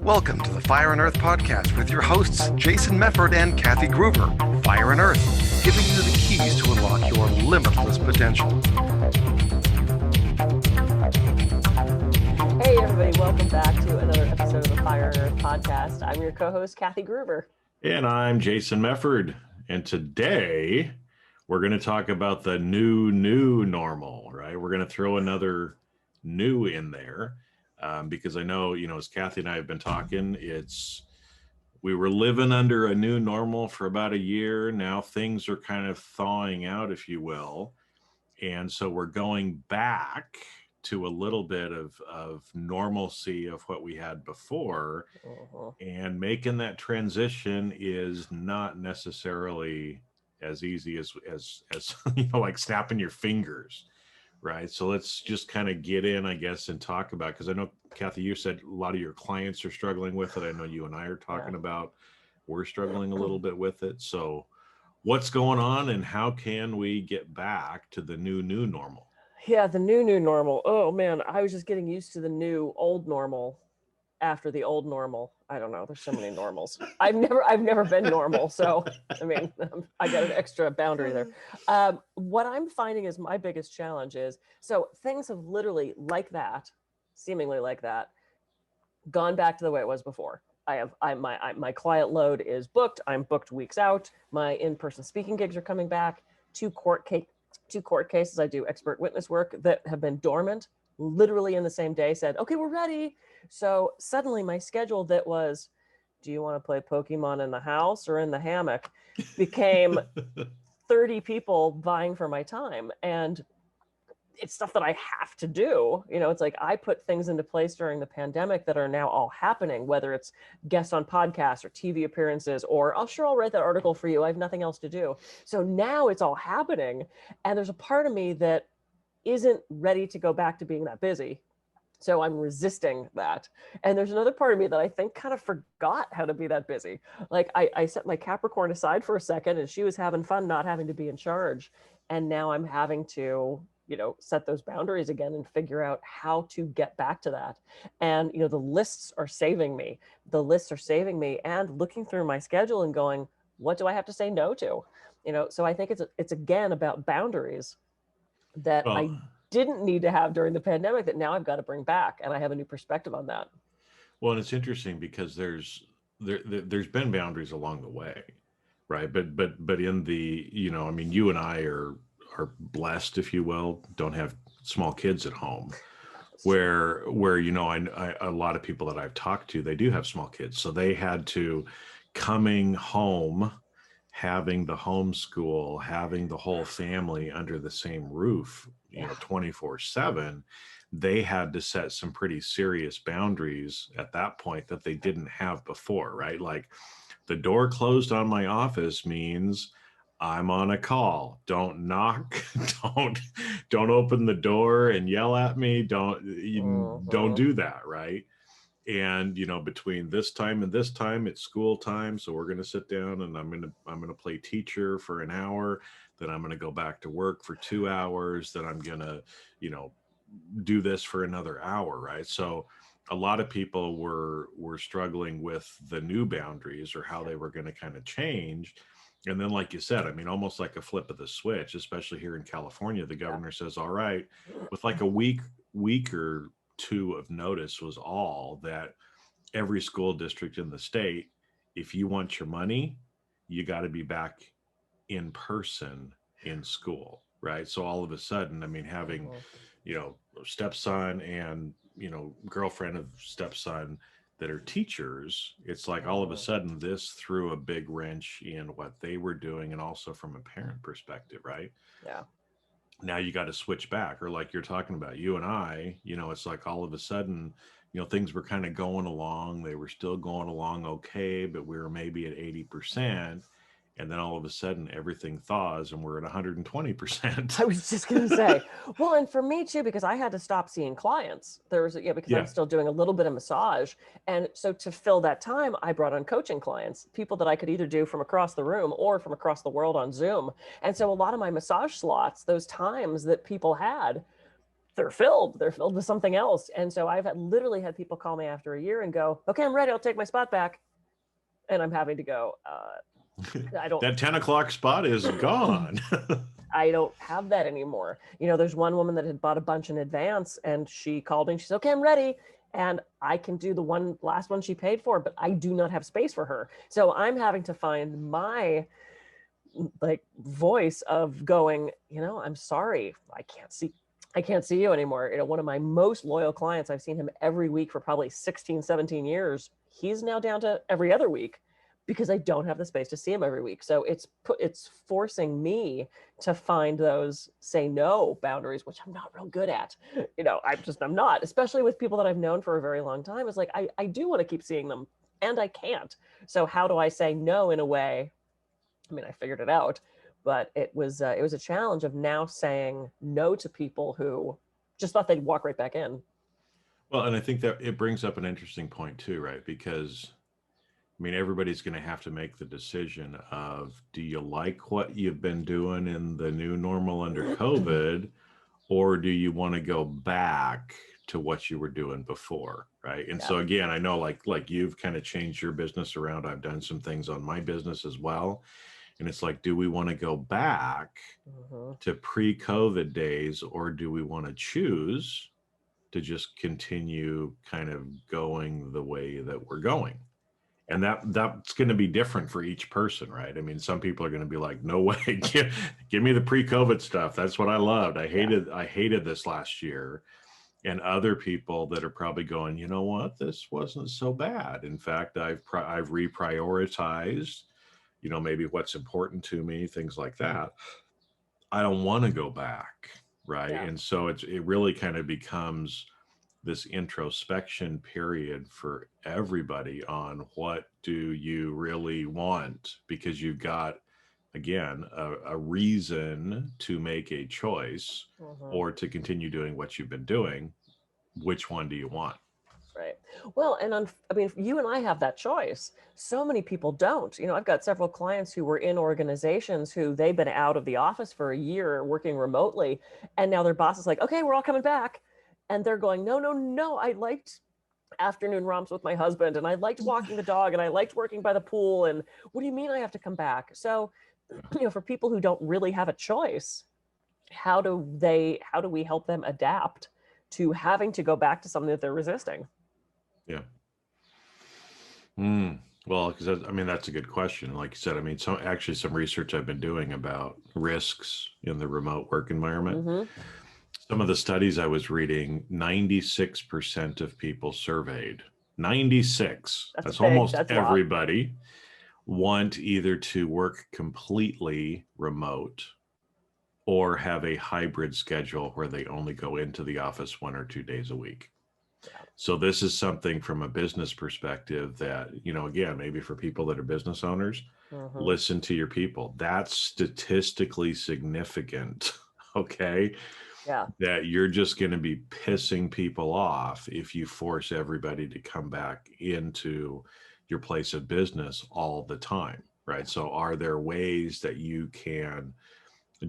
Welcome to the Fire and Earth podcast with your hosts, Jason Mefford and Kathy Gruber. Fire and Earth, giving you the keys to unlock your limitless potential. Hey everybody, welcome back to another episode of the Fire and Earth podcast. I'm your co-host, Kathy Gruber. And I'm Jason Mefford. And today we're going to talk about the new normal, right? We're going to throw another new in there because I know, as Kathy and I have been talking, we were living under a new normal for about a year. Now things are kind of thawing out, if you will. And so we're going back to a little bit of normalcy of what we had before. And making that transition is not necessarily as easy as like snapping your fingers, right? So let's just kind of get in, I guess, and talk about, because I know, Kathy, you said a lot of your clients are struggling with it. I know you and I are talking about, we're struggling a little bit with it. So what's going on and how can we get back to the new normal? Yeah, the new normal. Oh man, I was just getting used to the new old normal after the old normal. I don't know. There's so many normals. I've never been normal. So, I mean, I got an extra boundary there. What I'm finding is my biggest challenge is, so things have literally seemingly like that, gone back to the way it was before. My client load is booked. I'm booked weeks out. My in-person speaking gigs are coming back. Two court cases. I do expert witness work that have been dormant, literally in the same day said, okay, we're ready. So suddenly my schedule that was, do you want to play Pokemon in the house or in the hammock, became 30 people vying for my time. And it's stuff that I have to do. It's like I put things into place during the pandemic that are now all happening, whether it's guests on podcasts or TV appearances, or I'll write that article for you. I have nothing else to do. So now it's all happening. And there's a part of me that isn't ready to go back to being that busy. So I'm resisting that. And there's another part of me that I think kind of forgot how to be that busy. Like I set my Capricorn aside for a second and she was having fun not having to be in charge. And now I'm having to, set those boundaries again and figure out how to get back to that. And, the lists are saving me. And looking through my schedule and going, what do I have to say no to? So I think it's again about boundaries that I didn't need to have during the pandemic that now I've got to bring back. And I have a new perspective on that. Well, and it's interesting because there's been boundaries along the way, right? But in the, you and I are blessed, if you will, don't have small kids at home where, I a lot of people that I've talked to, they do have small kids. So they had to coming home, having the homeschool, having the whole family under the same roof, 24/7, they had to set some pretty serious boundaries at that point that they didn't have before, right? Like the door closed on my office means I'm on a call. Don't knock. Don't open the door and yell at me. Don't do that, right? And between this time and this time, it's school time, so we're going to sit down and I'm going to play teacher for an hour. Then I'm going to go back to work for 2 hours. Then I'm going to do this for another hour, right? So a lot of people were struggling with the new boundaries or how they were going to kind of change. And then, like you said, almost like a flip of the switch, especially here in California, the governor says, all right, with like a week or two of notice was all that every school district in the state, if you want your money, you got to be back in person in school, right? So all of a sudden, having, stepson and, girlfriend of stepson that are teachers, it's like all of a sudden this threw a big wrench in what they were doing and also from a parent perspective, right? Yeah. Now you got to switch back, or like you're talking about, you and I, it's like all of a sudden, things were kind of going along. They were still going along okay, but we were maybe at 80%. And then all of a sudden everything thaws and we're at 120%. I was just going to say, well, and for me too, because I had to stop seeing clients. I'm still doing a little bit of massage. And so to fill that time, I brought on coaching clients, people that I could either do from across the room or from across the world on Zoom. And so a lot of my massage slots, those times that people had, they're filled with something else. And so I've literally had people call me after a year and go, okay, I'm ready, I'll take my spot back. And I'm having to go, I don't, That 10 o'clock spot is gone. I don't have that anymore. You know, there's one woman that had bought a bunch in advance and she called me and she said, okay, I'm ready. And I can do the last one she paid for, but I do not have space for her. So I'm having to find my like voice of going, you know, I'm sorry, I can't see you anymore. You know, one of my most loyal clients, I've seen him every week for probably 16, 17 years. He's now down to every other week because I don't have the space to see him every week. So it's forcing me to find those say no boundaries, which I'm not real good at. You know, I'm not, especially with people that I've known for a very long time. It's like, I do want to keep seeing them and I can't. So how do I say no in a way? I mean, I figured it out, but it was a challenge of now saying no to people who just thought they'd walk right back in. Well, and I think that it brings up an interesting point too, right? Because I mean, everybody's going to have to make the decision of, do you like what you've been doing in the new normal under COVID, or do you want to go back to what you were doing before, right? And so again, I know like you've kind of changed your business around. I've done some things on my business as well. And it's like, do we want to go back to pre-COVID days, or do we want to choose to just continue kind of going the way that we're going? And that's going to be different for each person, right? I mean, some people are going to be like, no way, give me the pre-COVID stuff. That's what I loved. I hated this last year. And other people that are probably going, you know what, this wasn't so bad. In fact, I've reprioritized, you know, maybe what's important to me, things like that. I don't want to go back, right? Yeah. And so it really kind of becomes this introspection period for everybody on what do you really want, because you've got, again, a reason to make a choice or to continue doing what you've been doing. Which one do you want? Right. Well, and I mean, you and I have that choice. So many people don't. You know, I've got several clients who were in organizations who they've been out of the office for a year working remotely. And now their boss is like, okay, we're all coming back. And they're going, no. I liked afternoon romps with my husband and I liked walking the dog and I liked working by the pool. And what do you mean I have to come back? So, you know, for people who don't really have a choice, how do we help them adapt to having to go back to something that they're resisting? Yeah. Well, because I mean, that's a good question. Like you said, I mean, some research I've been doing about risks in the remote work environment. Some of the studies I was reading, 96% of people surveyed, 96, that's almost everybody, want either to work completely remote or have a hybrid schedule where they only go into the office 1 or 2 days a week. So this is something from a business perspective that, you know, again, maybe for people that are business owners, listen to your people. That's statistically significant, okay? Yeah. That you're just going to be pissing people off if you force everybody to come back into your place of business all the time, right? So are there ways that you can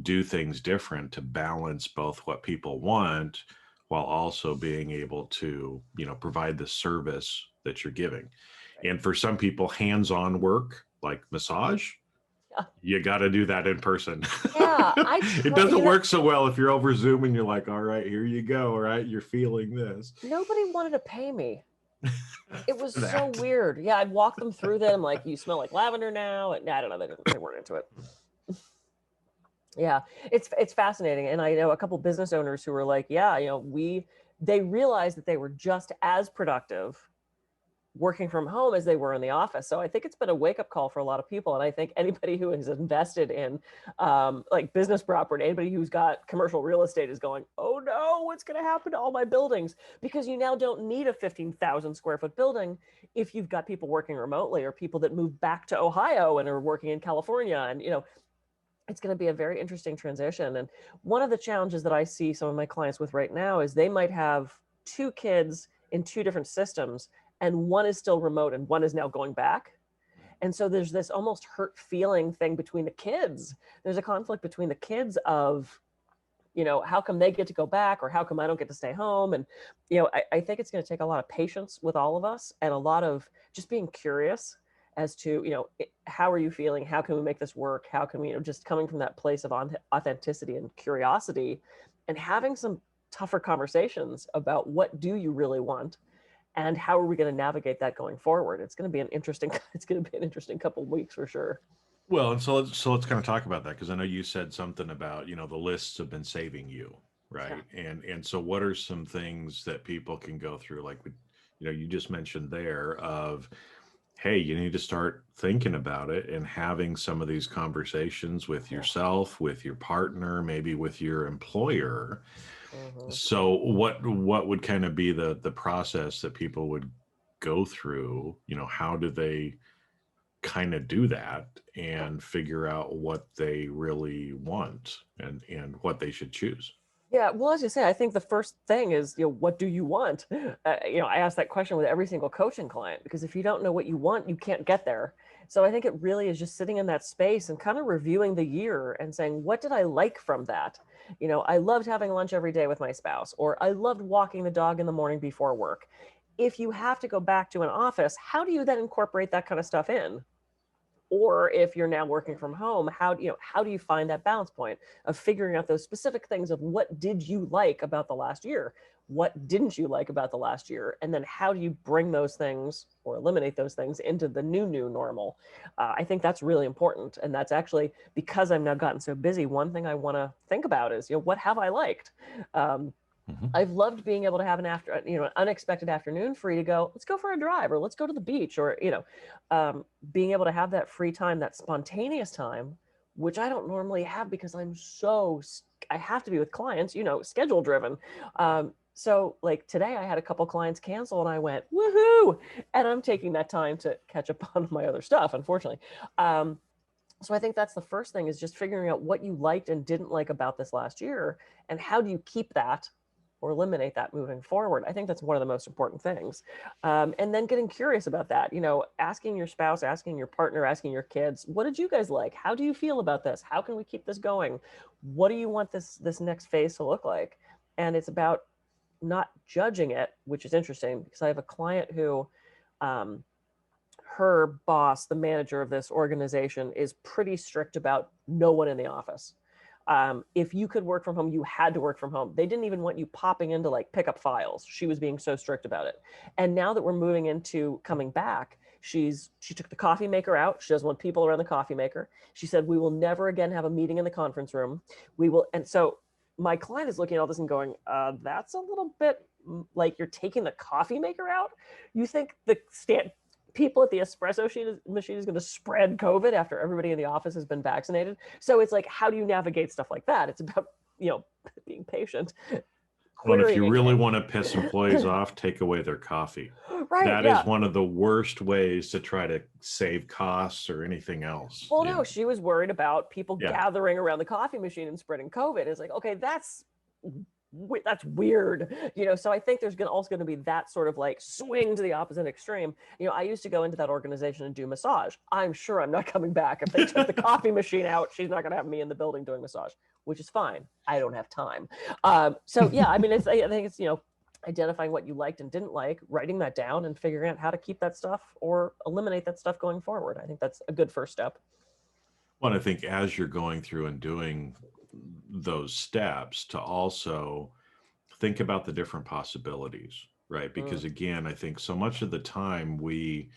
do things different to balance both what people want while also being able to, you know, provide the service that you're giving? And for some people, hands-on work like massage, you got to do that in person. Yeah, it doesn't work so well if you're over Zoom and you're like, all right, here you go. All right, you're feeling this. Nobody wanted to pay me. It was so weird. Yeah, I'd walk them through them like, you smell like lavender now. And I don't know, they weren't into it. Yeah, it's fascinating. And I know a couple business owners who were like, yeah, you know, they realized that they were just as productive working from home as they were in the office. So I think it's been a wake-up call for a lot of people. And I think anybody who has invested in like business property, anybody who's got commercial real estate is going, oh no, what's going to happen to all my buildings? Because you now don't need a 15,000 square foot building if you've got people working remotely or people that move back to Ohio and are working in California. And, you know, it's going to be a very interesting transition. And one of the challenges that I see some of my clients with right now is they might have 2 kids in 2 different systems, and one is still remote and one is now going back. And so there's this almost hurt feeling thing between the kids. There's a conflict between the kids of, how come they get to go back, or how come I don't get to stay home? And, I think it's going to take a lot of patience with all of us, and a lot of just being curious as to, how are you feeling? How can we make this work? How can we, just coming from that place of authenticity and curiosity, and having some tougher conversations about what do you really want, and how are we going to navigate that going forward. It's going to be an interesting couple of weeks for sure. Well, and so let's kind of talk about that, because I know you said something about, the lists have been saving you, right? And so what are some things that people can go through, like you just mentioned there, of, hey, you need to start thinking about it and having some of these conversations with yourself, with your partner, maybe with your employer. So what would kind of be the process that people would go through? How do they kind of do that and figure out what they really want and what they should choose? Yeah, well, as you say, I think the first thing is, what do you want? I ask that question with every single coaching client, because if you don't know what you want, you can't get there. So I think it really is just sitting in that space and kind of reviewing the year and saying, what did I like from that? I loved having lunch every day with my spouse, or I loved walking the dog in the morning before work. If you have to go back to an office, how do you then incorporate that kind of stuff in? Or if you're now working from home, how do you find that balance point of figuring out those specific things of what did you like about the last year? What didn't you like about the last year? And then how do you bring those things or eliminate those things into the new normal? I think that's really important. And that's actually, because I've now gotten so busy, one thing I want to think about is, what have I liked? I've loved being able to have an unexpected afternoon free to go, let's go for a drive, or let's go to the beach, or, being able to have that free time, that spontaneous time, which I don't normally have because I have to be with clients, schedule driven. So like today I had a couple clients cancel and I went, woohoo. And I'm taking that time to catch up on my other stuff, unfortunately. So I think that's the first thing, is just figuring out what you liked and didn't like about this last year, and how do you keep that or eliminate that moving forward. I think that's one of the most important things. And then getting curious about that, asking your spouse, asking your partner, asking your kids, what did you guys like? How do you feel about this? How can we keep this going? What do you want this next phase to look like? And it's about not judging it, which is interesting, because I have a client who, her boss, the manager of this organization, is pretty strict about no one in the office. If you could work from home, you had to work from home. They didn't even want you popping in to like pick up files. She was being so strict about it. And now that we're moving into coming back, she took the coffee maker out. She doesn't want people around the coffee maker. She said, we will never again have a meeting in the conference room. And so my client is looking at all this and going, that's a little bit like you're taking the coffee maker out. You think the people at the espresso machine is going to spread COVID after everybody in the office has been vaccinated? So it's like, how do you navigate stuff like that? It's about, being patient. Well, if you really want to piss employees off, take away their coffee. Right. That is one of the worst ways to try to save costs or anything else. Well, no, she was worried about people gathering around the coffee machine and spreading COVID. It's like, okay, that's weird, so I think there's also going to be that sort of like swing to the opposite extreme. I used to go into that organization and do massage. I'm sure I'm not coming back. If they took the coffee machine out, she's not going to have me in the building doing massage, which is fine. I don't have time. So yeah, I mean, I think it's, identifying what you liked and didn't like, writing that down, and figuring out how to keep that stuff or eliminate that stuff going forward. I think that's a good first step. Well, I think as you're going through and doing those steps, to also think about the different possibilities, right? Because again, I think so much of the time we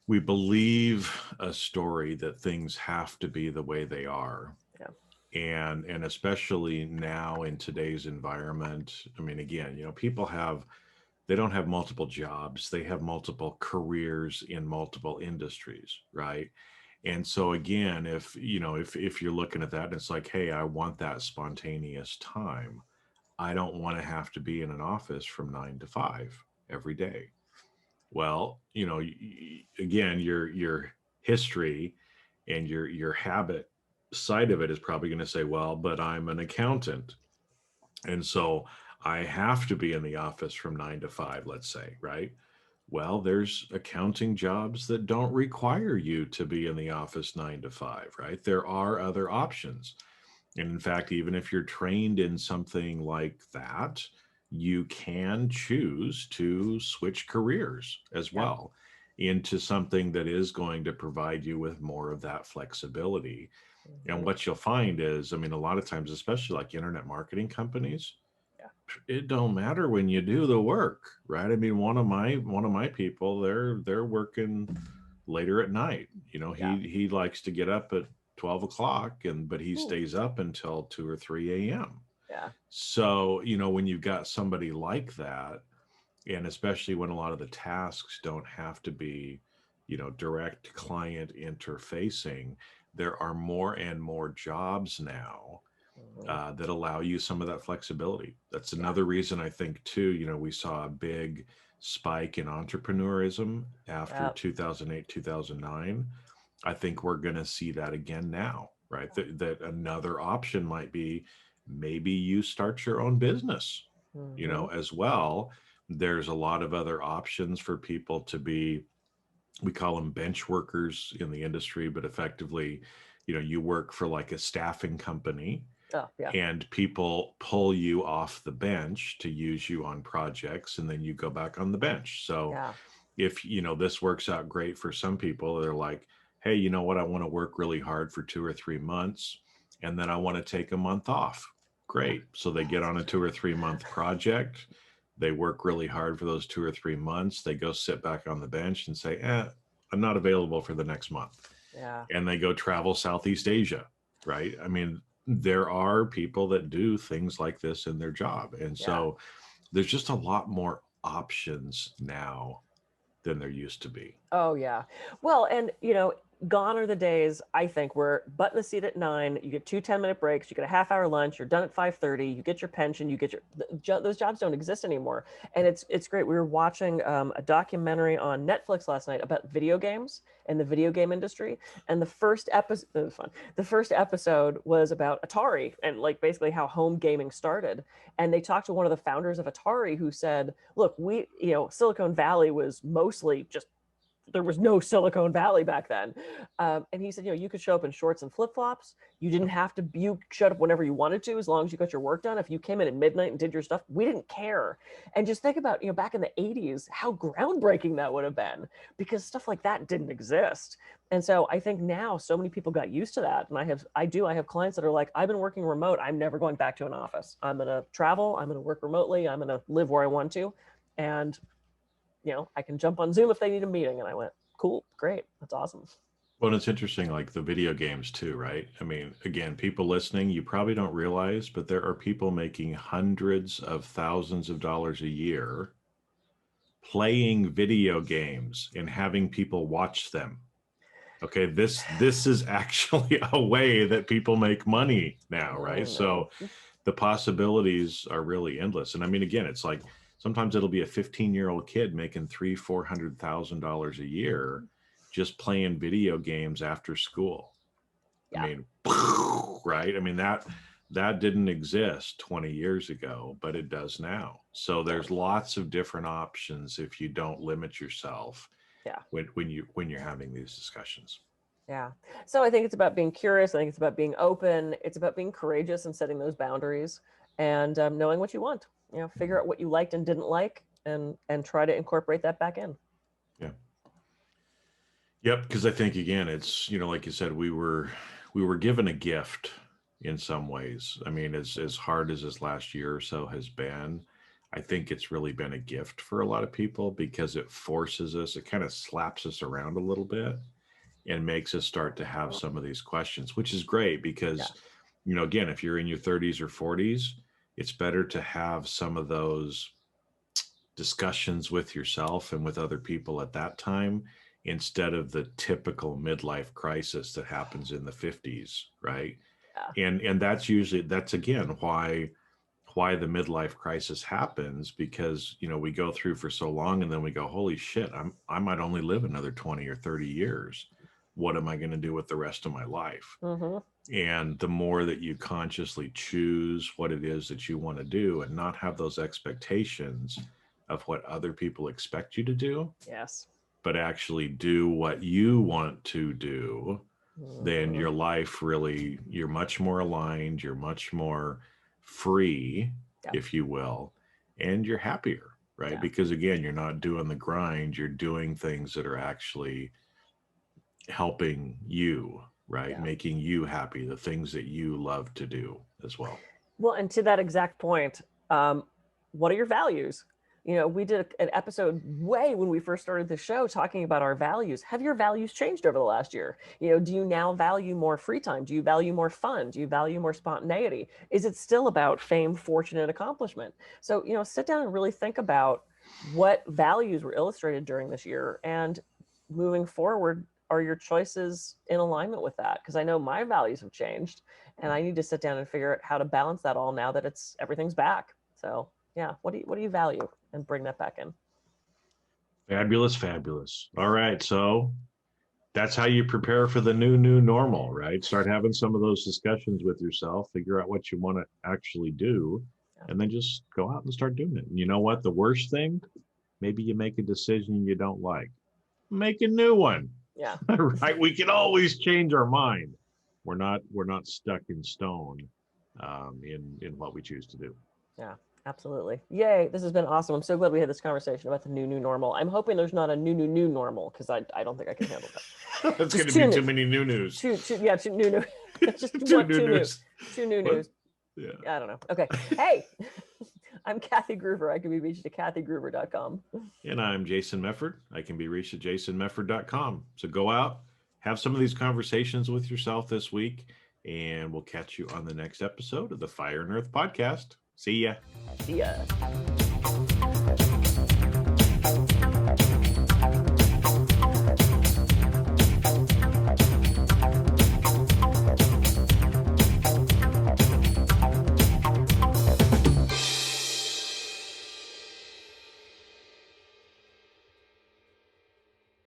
believe a story that things have to be the way they are. And especially now in today's environment, I mean, again, people they don't have multiple jobs, they have multiple careers in multiple industries, right? And so again, if you're looking at that and it's like, hey, I want that spontaneous time. I don't want to have to be in an office from 9 to 5 every day. Well, again, your history and your habit side of it is probably going to say, well, but I'm an accountant, and so I have to be in the office from 9 to 5, let's say, right? Well, there's accounting jobs that don't require you to be in the office 9 to 5, right? There are other options. And in fact, even if you're trained in something like that, you can choose to switch careers as Yep. well into something that is going to provide you with more of that flexibility. And Mhm. what you'll find is, I mean, a lot of times, especially like internet marketing companies, Yeah. it don't matter when you do the work, right? I mean, one of my people, they're working later at night. You know, Yeah. he likes to get up at 12 o'clock, but he Ooh. stays up until 2 or 3 a.m. Yeah. So, you know, when you've got somebody like that, and especially when a lot of the tasks don't have to be, you know, direct client interfacing, there are more and more jobs now Mhm. that allow you some of that flexibility. That's Yeah. another reason I think too, you know, we saw a big spike in entrepreneurism after Yep. 2008, 2009. I think we're going to see that again now, right? That another option might be maybe you start your own business, you Mhm. know, as well. There's a lot of other options for people to be, we call them bench workers in the industry, but effectively, you know, you work for like a staffing company Oh, yeah. and people pull you off the bench to use you on projects and then you go back on the bench. So Yeah. if, you know, this works out great for some people, they're like, hey, you know what, I want to work really hard for 2 or 3 months and then I want to take a month off. Yeah. Great. So they get on a 2 or 3 month project, they work really hard for those 2 or 3 months, they go sit back on the bench and say, I'm not available for the next month, Yeah. and they go travel Southeast Asia, right? I mean, there are people that do things like this in their job. And Yeah. so there's just a lot more options now than there used to be. Oh yeah. Well, and gone are the days, I think, where butt in the seat at 9, you get 2 10-minute breaks, you get a half-hour lunch, you're done at 5:30, you get your pension, you get those jobs don't exist anymore. And it's great. We were watching a documentary on Netflix last night about video games and the video game industry. And the first episode, it was fun. The first episode was about Atari and like basically how home gaming started. And they talked to one of the founders of Atari who said, look, Silicon Valley was mostly just, there was no Silicon Valley back then. And he said, you could show up in shorts and flip flops. You didn't have to, you showed up whenever you wanted to, as long as you got your work done. If you came in at midnight and did your stuff, we didn't care. And just think about, back in the 80s, how groundbreaking that would have been, because stuff like that didn't exist. And so I think now so many people got used to that. And I have clients that are like, I've been working remote. I'm never going back to an office. I'm going to travel. I'm going to work remotely. I'm going to live where I want to. And I can jump on Zoom if they need a meeting. And I went, cool, great. That's awesome. Well, it's interesting, like the video games too, right? I mean, again, people listening, you probably don't realize, but there are people making hundreds of thousands of dollars a year playing video games and having people watch them. Okay, this is actually a way that people make money now, I right? know. So the possibilities are really endless. And I mean, again, it's like sometimes it'll be a 15-year-old kid making $300,000-400,000 a year just playing video games after school. I Yeah. mean, right? I mean, that didn't exist 20 years ago, but it does now. So there's lots of different options if you don't limit yourself Yeah. when you're having these discussions. Yeah. So I think it's about being curious. I think it's about being open. It's about being courageous and setting those boundaries and knowing what you want. Figure out what you liked and didn't like, and try to incorporate that back in. Yeah. Yep, because I think again, it's, you know, like you said, we were given a gift in some ways. I mean, as hard as this last year or so has been, I think it's really been a gift for a lot of people because it forces us, it kind of slaps us around a little bit and makes us start to have some of these questions, which is great Yeah. because, you know, again, if you're in your 30s or 40s, it's better to have some of those discussions with yourself and with other people at that time instead of the typical midlife crisis that happens in the 50s, right? Yeah. And that's again why the midlife crisis happens, because, you know, we go through for so long and then we go, holy shit, I might only live another 20 or 30 years. What am I going to do with the rest of my life? Mm-hmm. And the more that you consciously choose what it is that you want to do and not have those expectations of what other people expect you to do, Yes. but actually do what you want to do, then your life really, you're much more aligned, you're much more free, if you will, and you're happier, right? Because again, you're not doing the grind, you're doing things that are actually helping you, right? Making you happy, the things that you love to do as well. Well, and to that exact point, what are your values? You know, we did an episode way when we first started the show talking about our values. Have your values changed over the last year? You know, do you now value more free time? Do you value more fun? Do you value more spontaneity? Is it still about fame, fortune, and accomplishment? So, you know, sit down and really think about what values were illustrated during this year, and moving forward, are your choices in alignment with that? Because I know my values have changed, and I need to sit down and figure out how to balance that all now that everything's back. So yeah, what do you value, and bring that back in. Fabulous, fabulous. All right, so that's how you prepare for the new normal, right? Start having some of those discussions with yourself, figure out what you want to actually do, and then just go out and start doing it. And you know what? The worst thing, maybe you make a decision you don't like. Make a new one. Yeah. Right? We can always change our mind. We're not stuck in stone in what we choose to do. Yeah, absolutely. Yay. This has been awesome. I'm so glad we had this conversation about the new normal. I'm hoping there's not a new normal, because I don't think I can handle that. That's going to be too many new news. Two new. Just two new news. Two new news. Yeah. I don't know. Okay. Hey, I'm Kathy Groover. I can be reached at kathygroover.com. And I'm Jason Mefford. I can be reached at jasonmefford.com. So go out, have some of these conversations with yourself this week, and we'll catch you on the next episode of the Fire and Earth podcast. See ya. See ya.